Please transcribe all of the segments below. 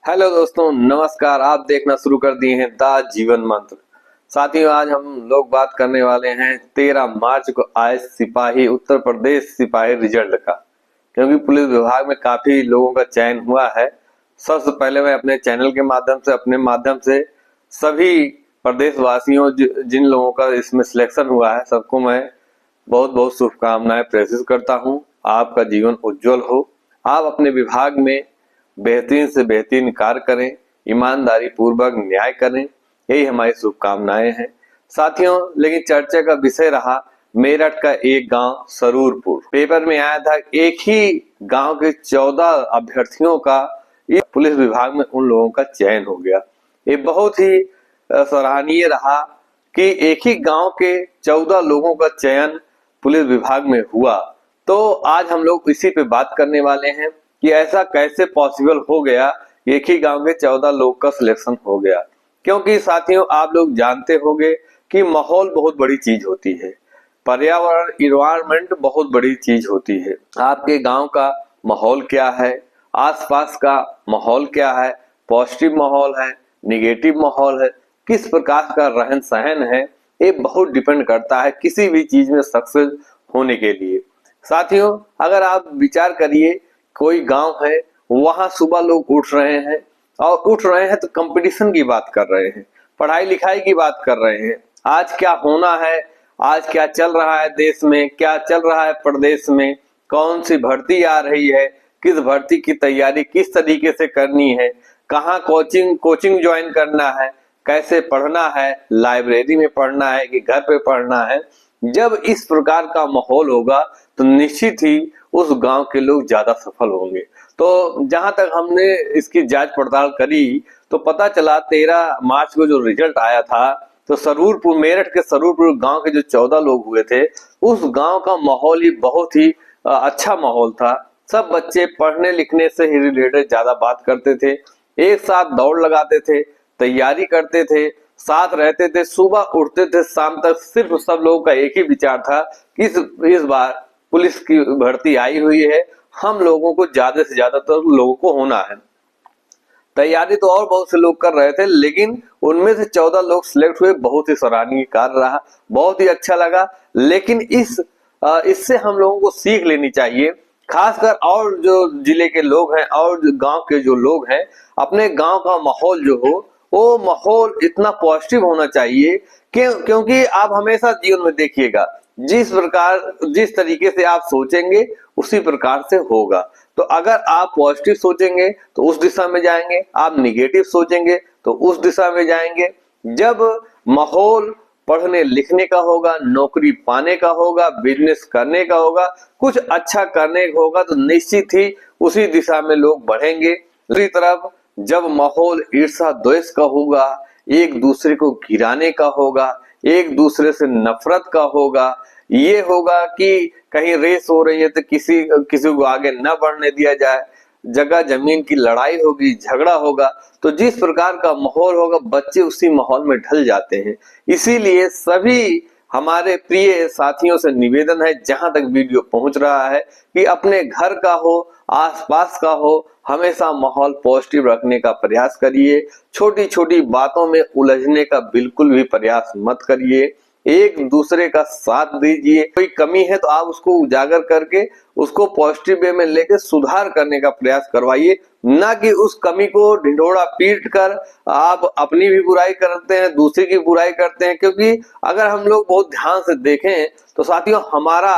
Hello दोस्तों, नमस्कार। आप देखना शुरू कर दिए हैं द जीवन मंत्र। साथियों, आज हम लोग बात करने वाले हैं 13 मार्च को आए सिपाही उत्तर प्रदेश सिपाही रिजल्ट का। क्योंकि पुलिस विभाग में काफी लोगों का चयन हुआ है। सबसे पहले मैं अपने चैनल के माध्यम से, अपने माध्यम से सभी प्रदेशवासियों जिन लोगों का इसमें सिलेक्शन हुआ है, सबको मैं बहुत बहुत शुभकामनाएं प्रेषित करता हूं। आपका जीवन उज्जवल हो। आप अपने विभाग में बेहतरीन से बेहतरीन कार्य करें, ईमानदारी पूर्वक न्याय करें, यही हमारी शुभकामनाएं हैं साथियों। लेकिन चर्चा का विषय रहा मेरठ का एक गांव सरूरपुर। पेपर में आया था एक ही गांव के 14 अभ्यर्थियों का इस पुलिस विभाग में उन लोगों का चयन हो गया। ये बहुत ही सराहनीय रहा कि एक ही गांव के 14 लोगों का चयन पुलिस विभाग में हुआ। तो आज हम लोग इसी पे बात करने वाले हैं कि ऐसा कैसे पॉसिबल हो गया, एक ही गांव के 14 लोग का सिलेक्शन हो गया। क्योंकि साथियों, आप लोग जानते होंगे कि माहौल बहुत बड़ी चीज होती है, पर्यावरण इन्वायरमेंट बहुत बड़ी चीज होती है। आपके गांव का माहौल क्या है, आसपास का माहौल क्या है, पॉजिटिव माहौल है, निगेटिव माहौल है, किस प्रकार का रहन सहन है, ये बहुत डिपेंड करता है किसी भी चीज में सक्सेस होने के लिए। साथियों, अगर आप विचार करिए, कोई गांव है, वहां सुबह लोग उठ रहे हैं और उठ रहे हैं तो कंपटीशन की बात कर रहे हैं, पढ़ाई लिखाई की बात कर रहे हैं। आज क्या होना है, आज क्या चल रहा है देश में, क्या चल रहा है प्रदेश में, कौन सी भर्ती आ रही है, किस भर्ती की तैयारी किस तरीके से करनी है, कहाँ कोचिंग ज्वाइन करना है, कैसे पढ़ना है, लाइब्रेरी में पढ़ना है कि घर पे पढ़ना है। जब इस प्रकार का माहौल होगा तो निश्चित ही उस गांव के लोग ज्यादा सफल होंगे। तो जहां तक हमने इसकी जांच पड़ताल करी तो पता चला 13 मार्च को जो रिजल्ट आया था, तो सरूरपुर, मेरठ के सरूरपुर गांव के जो 14 लोग हुए थे, उस गांव का माहौल ही बहुत ही अच्छा माहौल था। सब बच्चे पढ़ने लिखने से ही रिलेटेड ज्यादा बात करते थे, एक साथ दौड़ लगाते थे, तैयारी करते थे, साथ रहते थे, सुबह उठते थे, शाम तक सिर्फ सब लोगों का एक ही विचार था कि इस बार पुलिस की भर्ती आई हुई है, हम लोगों को ज्यादा से ज्यादातर लोगों को होना है। तैयारी तो और बहुत से लोग कर रहे थे, लेकिन उनमें से 14 लोग सिलेक्ट हुए। बहुत ही सराहनीय कार्य रहा, बहुत ही अच्छा लगा। लेकिन इससे हम लोगों को सीख लेनी चाहिए, खासकर और जो जिले के लोग हैं और गांव के जो लोग हैं, अपने गांव का माहौल जो हो वो माहौल इतना पॉजिटिव होना चाहिए क्योंकि आप हमेशा जीवन में देखिएगा, जिस तरीके से आप सोचेंगे उसी प्रकार से होगा। तो अगर आप पॉजिटिव सोचेंगे तो उस दिशा में जाएंगे, आप निगेटिव सोचेंगे तो उस दिशा में जाएंगे। जब माहौल पढ़ने लिखने का होगा, नौकरी पाने का होगा, बिजनेस करने का होगा, कुछ अच्छा करने का होगा, तो निश्चित ही उसी दिशा में लोग बढ़ेंगे। दूसरी तरफ जब माहौल ईर्ष्या द्वेष का होगा, एक दूसरे को गिराने का होगा, एक दूसरे से नफरत का होगा, ये होगा कि कहीं रेस हो रही है तो किसी को आगे न बढ़ने दिया जाए, जगह जमीन की लड़ाई होगी, झगड़ा होगा, तो जिस प्रकार का माहौल होगा बच्चे उसी माहौल में ढल जाते हैं। इसीलिए सभी हमारे प्रिय साथियों से निवेदन है, जहां तक वीडियो पहुंच रहा है, कि अपने घर का हो, आसपास का हो, हमेशा माहौल पॉजिटिव रखने का प्रयास करिए। छोटी छोटी बातों में उलझने का बिल्कुल भी प्रयास मत करिए। एक दूसरे का साथ दीजिए। कोई कमी है तो आप उसको उजागर करके उसको पॉजिटिव वे में लेके सुधार करने का प्रयास करवाइए, ना कि उस कमी को ढिंढोरा पीट कर आप अपनी भी बुराई करते हैं, दूसरे की बुराई करते हैं। क्योंकि अगर हम लोग बहुत ध्यान से देखें तो साथियों, हमारा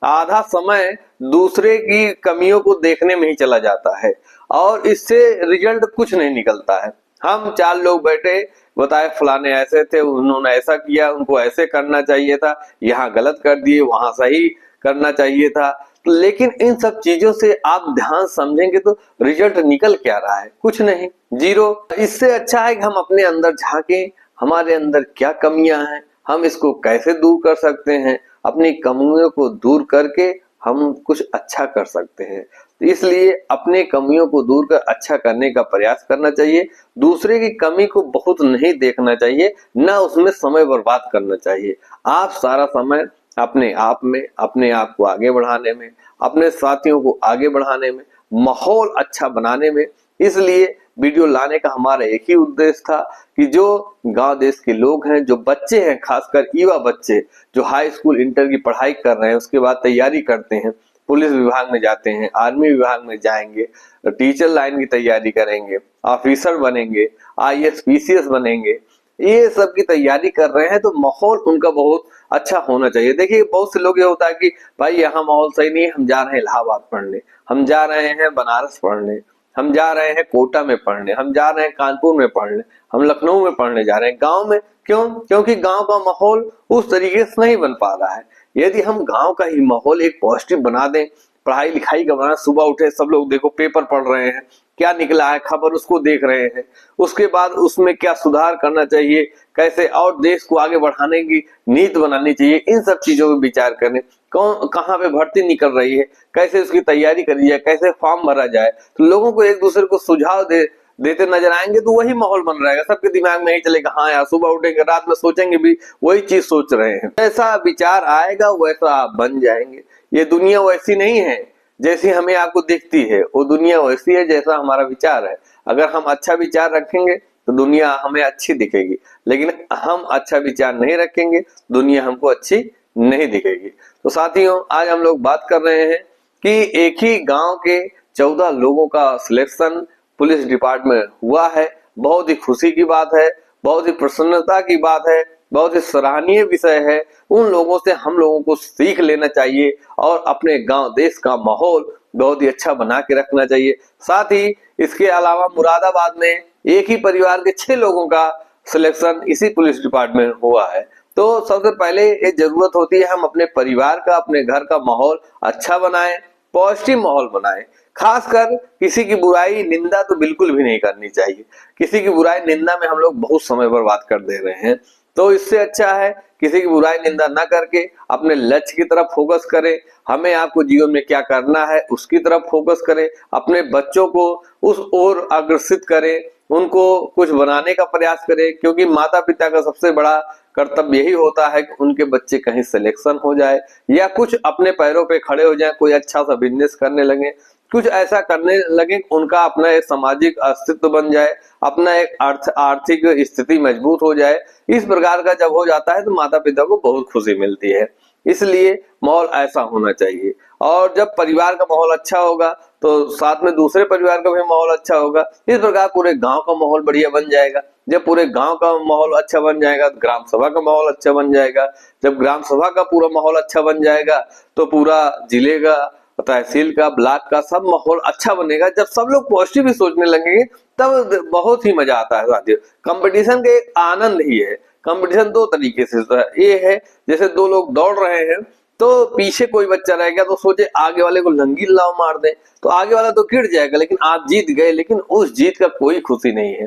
आधा समय दूसरे की कमियों को देखने में ही चला जाता है और इससे रिजल्ट कुछ नहीं निकलता है। हम 4 लोग बैठे, बताए फलाने ऐसे थे, उन्होंने ऐसा किया, उनको ऐसे करना चाहिए था, यहाँ गलत कर दिए, वहां सही करना चाहिए था। लेकिन इन सब चीजों से आप ध्यान समझेंगे तो रिजल्ट निकल क्या रहा है? कुछ नहीं, जीरो। इससे अच्छा है कि हम अपने अंदर झांकें, हमारे अंदर क्या कमियां हैं, हम इसको कैसे दूर कर सकते हैं। अपनी कमियों को दूर करके हम कुछ अच्छा कर सकते हैं। तो इसलिए अपने कमियों को दूर कर अच्छा करने का प्रयास करना चाहिए। दूसरे की कमी को बहुत नहीं देखना चाहिए, ना उसमें समय बर्बाद करना चाहिए। आप सारा समय अपने आप में, अपने आप को आगे बढ़ाने में, अपने साथियों को आगे बढ़ाने में, माहौल अच्छा बनाने में। इसलिए वीडियो लाने का हमारा एक ही उद्देश्य था कि जो गांव देश के लोग हैं, जो बच्चे हैं, खासकर युवा बच्चे जो हाई स्कूल इंटर की पढ़ाई कर रहे हैं, उसके बाद तैयारी करते हैं, पुलिस विभाग में जाते हैं, आर्मी विभाग में जाएंगे, टीचर लाइन की तैयारी करेंगे, ऑफिसर बनेंगे, आईएएस पीसीएस बनेंगे, ये सब की तैयारी कर रहे हैं, तो माहौल उनका बहुत अच्छा होना चाहिए। देखिए बहुत से लोग ये होता है कि भाई यहाँ माहौल सही नहीं है, हम जा रहे हैं इलाहाबाद पढ़ने, हम जा रहे हैं बनारस पढ़ने, हम जा रहे हैं कोटा में पढ़ने, हम जा रहे हैं कानपुर में पढ़ने, हम लखनऊ में पढ़ने जा रहे हैं, गांव में क्यों? क्योंकि गांव का माहौल उस तरीके से नहीं बन पा रहा है। यदि हम गांव का ही माहौल एक पॉजिटिव बना दें, पढ़ाई लिखाई का बना, सुबह उठे सब लोग देखो पेपर पढ़ रहे हैं, क्या निकला है खबर उसको देख रहे हैं, उसके बाद उसमें क्या सुधार करना चाहिए, कैसे और देश को आगे बढ़ाने की नीति बनानी चाहिए, इन सब चीजों पर विचार करें। कौन कहाँ पे भर्ती निकल रही है, कैसे उसकी तैयारी करी जाए, कैसे फॉर्म भरा जाए, तो लोगों को एक दूसरे को सुझाव देते नजर आएंगे, तो वही माहौल बन रहेगा। सबके दिमाग में यही चलेगा, हाँ यार सुबह उठेंगे रात में सोचेंगे भी वही चीज सोच रहे हैं। जैसा विचार आएगा वैसा आप बन जाएंगे। ये दुनिया वैसी नहीं है जैसी हमें आपको दिखती है, वो दुनिया वैसी है जैसा हमारा विचार है। अगर हम अच्छा विचार रखेंगे तो दुनिया हमें अच्छी दिखेगी, लेकिन हम अच्छा विचार नहीं रखेंगे दुनिया हमको अच्छी नहीं दिखेगी। तो साथियों आज हम लोग बात कर रहे हैं कि एक ही गांव के 14 लोगों का सिलेक्शन पुलिस डिपार्टमेंट हुआ है। बहुत ही खुशी की बात है, बहुत ही प्रसन्नता की बात है, बहुत ही सराहनीय विषय है। उन लोगों से हम लोगों को सीख लेना चाहिए और अपने गांव देश का माहौल बहुत ही अच्छा बना के रखना चाहिए। साथ ही इसके अलावा मुरादाबाद में एक ही परिवार के 6 लोगों का सिलेक्शन इसी पुलिस डिपार्टमेंट हुआ है। तो सबसे पहले ये जरूरत होती है हम अपने परिवार का, अपने घर का माहौल अच्छा बनाएं, पॉजिटिव माहौल बनाएं। खासकर किसी की बुराई निंदा तो बिल्कुल भी नहीं करनी चाहिए। किसी की बुराई निंदा में हम लोग बहुत समय बर्बाद कर दे रहे हैं। तो इससे अच्छा है किसी की बुराई निंदा ना करके अपने लक्ष्य की तरफ फोकस करें। हमें आपको जीवन में क्या करना है उसकी तरफ फोकस करें, अपने बच्चों को उस ओर अग्रसित करें, उनको कुछ बनाने का प्रयास करें, क्योंकि माता पिता का सबसे बड़ा कर्तव्य यही होता है कि उनके बच्चे कहीं सिलेक्शन हो जाए या कुछ अपने पैरों पे खड़े हो जाए, कोई अच्छा सा बिजनेस करने लगे, कुछ ऐसा करने लगे उनका अपना एक सामाजिक अस्तित्व बन जाए, अपना एक आर्थिक स्थिति मजबूत हो जाए। इस प्रकार का जब हो जाता है तो माता पिता को बहुत खुशी मिलती है। इसलिए माहौल ऐसा होना चाहिए। और जब परिवार का माहौल अच्छा होगा तो साथ में दूसरे परिवार का भी माहौल अच्छा होगा। इस प्रकार पूरे गांव का माहौल बढ़िया बन जाएगा। जब पूरे गांव का माहौल अच्छा बन जाएगा तो ग्राम सभा का माहौल अच्छा बन जाएगा। जब ग्राम सभा का पूरा माहौल अच्छा बन जाएगा तो पूरा जिले का, तहसील का, ब्लॉक का सब माहौल अच्छा बनेगा। जब सब लोग पॉजिटिव सोचने लगेंगे तब बहुत ही मजा आता है साथियों। कंपटीशन का एक आनंद ही है। कंपटीशन 2 तरीके से होता है। ये है जैसे 2 लोग दौड़ रहे हैं तो पीछे कोई बच्चा रह गया तो सोचे आगे वाले को लंगी लाव मार दे, तो आगे वाला तो गिर जाएगा, लेकिन आप जीत गए, लेकिन उस जीत का कोई खुशी नहीं है।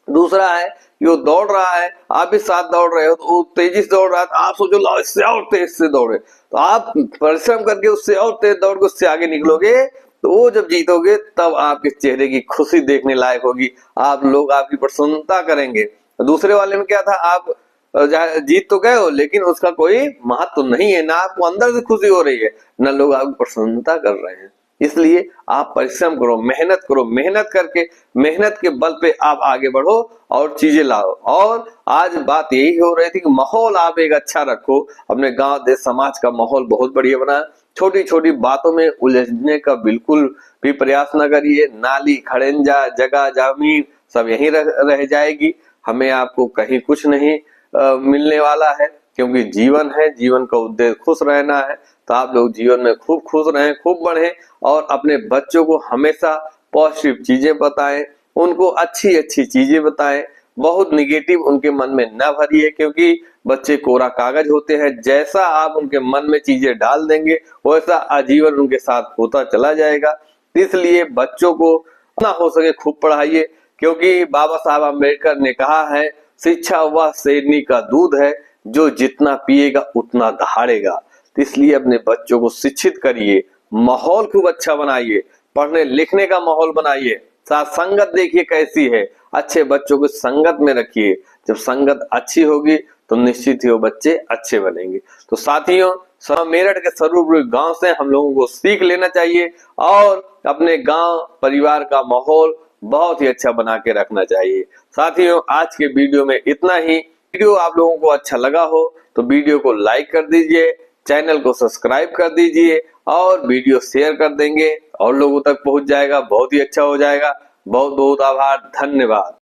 दूसरा है कि वो दौड़ रहा है, आप भी साथ दौड़ रहे हो, तो वो तेजी से दौड़ रहा है तो आप सोचो लो इससे और तेज से दौड़े, तो आप परिश्रम करके उससे और तेज दौड़ के उससे आगे निकलोगे, तो वो जब जीतोगे तब आपके चेहरे की खुशी देखने लायक होगी। आप लोग आपकी प्रसन्नता करेंगे। दूसरे वाले में क्या था, आप जीत तो गए हो लेकिन उसका कोई महत्व नहीं है, ना आपको अंदर से खुशी हो रही है ना लोग आपकी प्रसन्नता कर रहे हैं। इसलिए आप परिश्रम करो, मेहनत करो, मेहनत करके मेहनत के बल पे आप आगे बढ़ो और चीजें लाओ। और आज बात यही हो रही थी कि माहौल आप एक अच्छा रखो, अपने गांव देश समाज का माहौल बहुत बढ़िया बना। छोटी छोटी बातों में उलझने का बिल्कुल भी प्रयास न करिए। नाली, खड़ंजा, जगह जमीन सब यहीं रह जाएगी। हमें आपको कहीं कुछ नहीं मिलने वाला है, क्योंकि जीवन है, जीवन का उद्देश्य खुश रहना है। तो आप लोग जीवन में खूब खुश रहें, खूब बढ़ें और अपने बच्चों को हमेशा पॉजिटिव चीजें बताएं, उनको अच्छी अच्छी चीजें बताएं। बहुत निगेटिव उनके मन में न भरिए, क्योंकि बच्चे कोरा कागज होते हैं। जैसा आप उनके मन में चीजें डाल देंगे वैसा आजीवन उनके साथ होता चला जाएगा। इसलिए बच्चों को ना हो सके खूब पढ़ाइए, क्योंकि बाबा साहब अम्बेडकर ने कहा है शिक्षा वह शेरनी का दूध है जो जितना पिएगा उतना दहाड़ेगा। इसलिए अपने बच्चों को शिक्षित करिए, माहौल खूब अच्छा बनाइए, पढ़ने लिखने का माहौल बनाइए, साथ संगत देखिए कैसी है, अच्छे बच्चों को संगत में रखिए। जब संगत अच्छी होगी तो निश्चित ही वो बच्चे अच्छे बनेंगे। तो साथियों, मेरठ के स्वरूप गांव से हम लोगों को सीख लेना चाहिए और अपने गांव परिवार का माहौल बहुत ही अच्छा बना के रखना चाहिए। साथियों, आज के वीडियो में इतना ही। वीडियो आप लोगों को अच्छा लगा हो तो वीडियो को लाइक कर दीजिए, चैनल को सब्सक्राइब कर दीजिए और वीडियो शेयर कर देंगे और लोगों तक पहुंच जाएगा, बहुत ही अच्छा हो जाएगा। बहुत बहुत आभार, धन्यवाद।